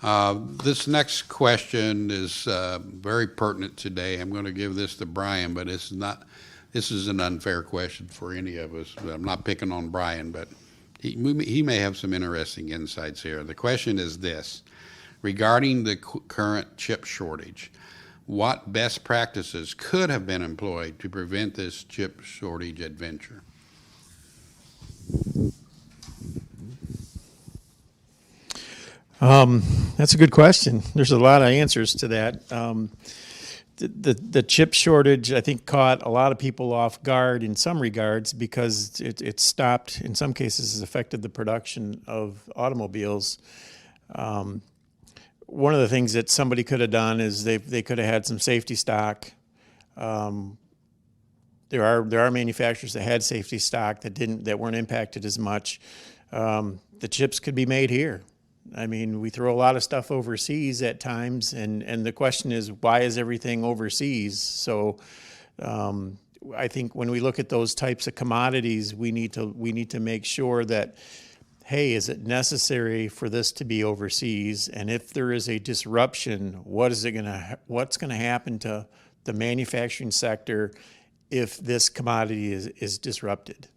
This next question is very pertinent today. I'm going to give this to Brian, but it's not. This is an unfair question for any of us. I'm not picking on Brian, but he may have some interesting insights here. The question is this: regarding the current chip shortage, what best practices could have been employed to prevent this chip shortage adventure? That's a good question. There's a lot of answers to that. The chip shortage, I think, caught a lot of people off guard in some regards because it stopped, in some cases, has affected the production of automobiles. One of the things that somebody could have done is they could have had some safety stock. There are manufacturers that had safety stock that weren't impacted as much. The chips could be made here. I mean, we throw a lot of stuff overseas at times, and the question is, why is everything overseas? So I think when we look at those types of commodities, we need to make sure that, hey, is it necessary for this to be overseas? And if there is a disruption, what's going to happen to the manufacturing sector if this commodity is disrupted?